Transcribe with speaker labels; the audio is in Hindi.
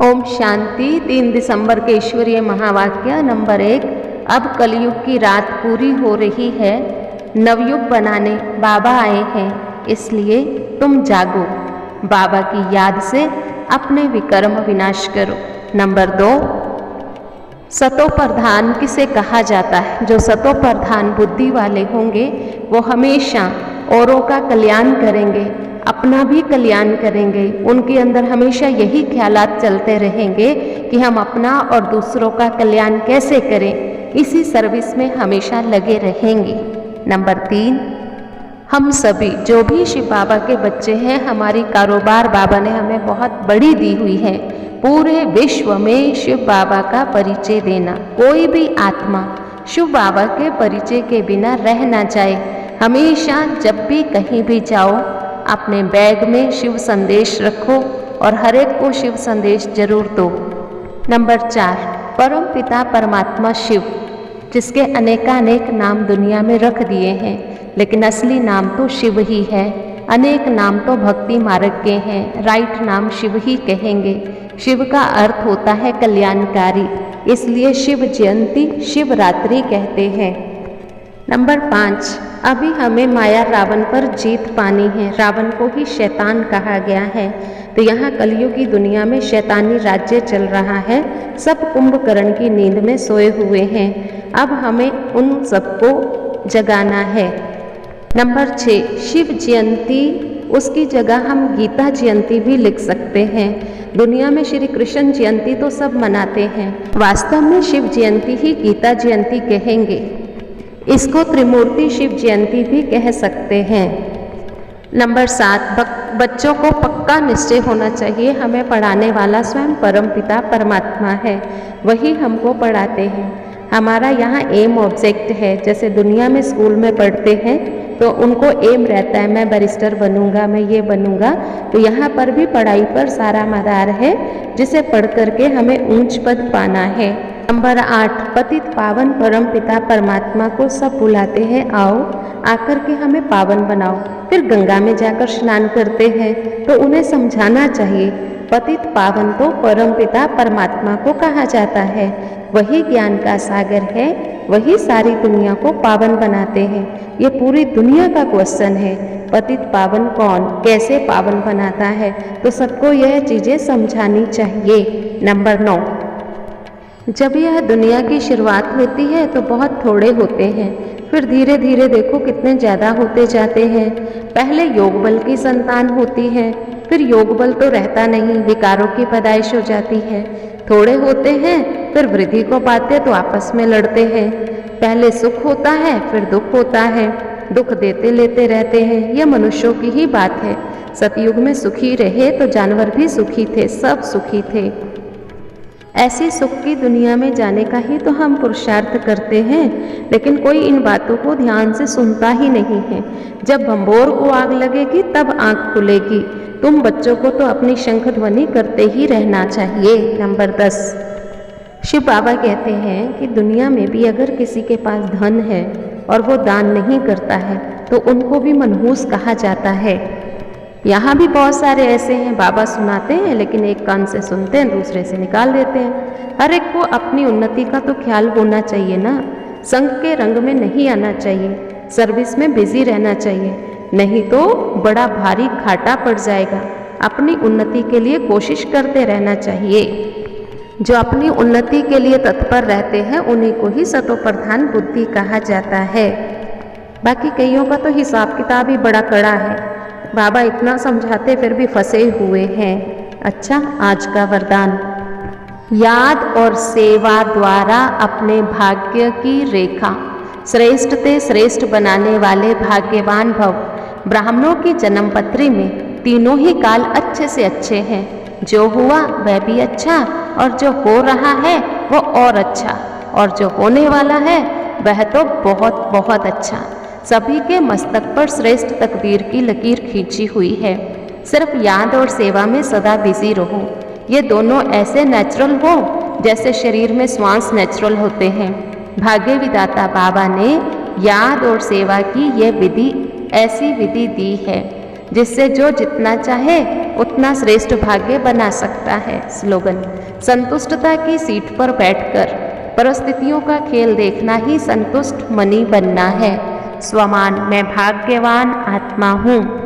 Speaker 1: ओम शांति। 3 दिसंबर के ईश्वरीय महावाक्य नंबर 1। अब कलयुग की रात पूरी हो रही है, नवयुग बनाने बाबा आए हैं, इसलिए तुम जागो। बाबा की याद से अपने विकर्म विनाश करो। नंबर 2। सतोप्रधान किसे कहा जाता है? जो सतोप्रधान बुद्धि वाले होंगे वो हमेशा औरों का कल्याण करेंगे, अपना भी कल्याण करेंगे। उनके अंदर हमेशा यही ख्यालात चलते रहेंगे कि हम अपना और दूसरों का कल्याण कैसे करें, इसी सर्विस में हमेशा लगे रहेंगे। नंबर 3। हम सभी जो भी शिव बाबा के बच्चे हैं, हमारी कारोबार बाबा ने हमें बहुत बड़ी दी हुई है। पूरे विश्व में शिव बाबा का परिचय देना। कोई भी आत्मा शिव बाबा के परिचय के बिना रह ना जाए। हमेशा जब भी कहीं भी जाओ, अपने बैग में शिव संदेश रखो और हर एक को शिव संदेश जरूर दो। नंबर 4। परम पिता परमात्मा शिव, जिसके अनेकानेक नाम दुनिया में रख दिए हैं, लेकिन असली नाम तो शिव ही है। अनेक नाम तो भक्ति मार्ग के हैं, राइट नाम शिव ही कहेंगे। शिव का अर्थ होता है कल्याणकारी, इसलिए शिव जयंती शिवरात्रि कहते हैं। नंबर 5। अभी हमें माया रावण पर जीत पानी है। रावण को ही शैतान कहा गया है। तो यहाँ कलयुग की दुनिया में शैतानी राज्य चल रहा है। सब कुंभकर्ण की नींद में सोए हुए हैं। अब हमें उन सबको जगाना है। नंबर 6। शिव जयंती, उसकी जगह हम गीता जयंती भी लिख सकते हैं। दुनिया में श्री कृष्ण जयंती तो सब मनाते हैं, वास्तव में शिव जयंती ही गीता जयंती कहेंगे। इसको त्रिमूर्ति शिव जयंती भी कह सकते हैं। नंबर 7। बच्चों को पक्का निश्चय होना चाहिए, हमें पढ़ाने वाला स्वयं परम पिता परमात्मा है, वही हमको पढ़ाते हैं। हमारा यहाँ एम ऑब्जेक्ट है। जैसे दुनिया में स्कूल में पढ़ते हैं तो उनको एम रहता है, मैं बैरिस्टर बनूंगा, मैं ये बनूंगा। तो यहाँ पर भी पढ़ाई पर सारा मदार है, जिसे पढ़ करके हमें ऊंच पद पाना है। नंबर 8। पतित पावन परम पिता परमात्मा को सब बुलाते हैं, आओ आकर के हमें पावन बनाओ। फिर गंगा में जाकर स्नान करते हैं तो उन्हें समझाना चाहिए, पतित पावन तो परम पिता परमात्मा को कहा जाता है, वही ज्ञान का सागर है, वही सारी दुनिया को पावन बनाते हैं। ये पूरी दुनिया का क्वेश्चन है, पतित पावन कौन, कैसे पावन बनाता है, तो सबको यह चीज़ें समझानी चाहिए। नंबर 9। जब यह दुनिया की शुरुआत होती है तो बहुत थोड़े होते हैं, फिर धीरे धीरे देखो कितने ज़्यादा होते जाते हैं। पहले योग बल की संतान होती है, फिर योग बल तो रहता नहीं, विकारों की पैदाइश हो जाती है। थोड़े होते हैं, फिर वृद्धि को पाते तो आपस में लड़ते हैं। पहले सुख होता है, फिर दुख होता है, दुख देते लेते रहते हैं। यह मनुष्यों की ही बात है। सतयुग में सुखी रहे तो जानवर भी सुखी थे, सब सुखी थे। ऐसी सुख की दुनिया में जाने का ही तो हम पुरुषार्थ करते हैं, लेकिन कोई इन बातों को ध्यान से सुनता ही नहीं है। जब भंबोर को आग लगेगी तब आँख खुलेगी। तुम बच्चों को तो अपनी शंख ध्वनि करते ही रहना चाहिए। नंबर 10। शिव बाबा कहते हैं कि दुनिया में भी अगर किसी के पास धन है और वो दान नहीं करता है तो उनको भी मनहूस कहा जाता है। यहाँ भी बहुत सारे ऐसे हैं, बाबा सुनाते हैं लेकिन एक कान से सुनते हैं, दूसरे से निकाल देते हैं। हर एक को अपनी उन्नति का तो ख्याल होना चाहिए ना। संघ के रंग में नहीं आना चाहिए, सर्विस में बिजी रहना चाहिए, नहीं तो बड़ा भारी घाटा पड़ जाएगा। अपनी उन्नति के लिए कोशिश करते रहना चाहिए। जो अपनी उन्नति के लिए तत्पर रहते हैं उन्हीं को ही सतोप्रधान बुद्धि कहा जाता है। बाकी कईयों का तो हिसाब किताब ही बड़ा कड़ा है, बाबा इतना समझाते फिर भी फंसे हुए हैं। अच्छा, आज का वरदान, याद और सेवा द्वारा अपने भाग्य की रेखा श्रेष्ठ ते श्रेष्ठ बनाने वाले भाग्यवान भव। ब्राह्मणों की जन्मपत्री में तीनों ही काल अच्छे से अच्छे हैं। जो हुआ वह भी अच्छा, और जो हो रहा है वो और अच्छा, और जो होने वाला है वह तो बहुत बहुत अच्छा। सभी के मस्तक पर श्रेष्ठ तकदीर की लकीर खींची हुई है। सिर्फ याद और सेवा में सदा बिजी रहो। ये दोनों ऐसे नेचुरल हो जैसे शरीर में श्वास नेचुरल होते हैं। भाग्य विधाता बाबा ने याद और सेवा की यह विधि, ऐसी विधि दी है। जिससे जो जितना चाहे उतना श्रेष्ठ भाग्य बना सकता है। स्लोगन: संतुष्टता की सीट पर बैठकर परिस्थितियों का खेल देखना ही संतुष्ट मनी बनना है। स्वमान: मैं भाग्यवान आत्मा हूँ।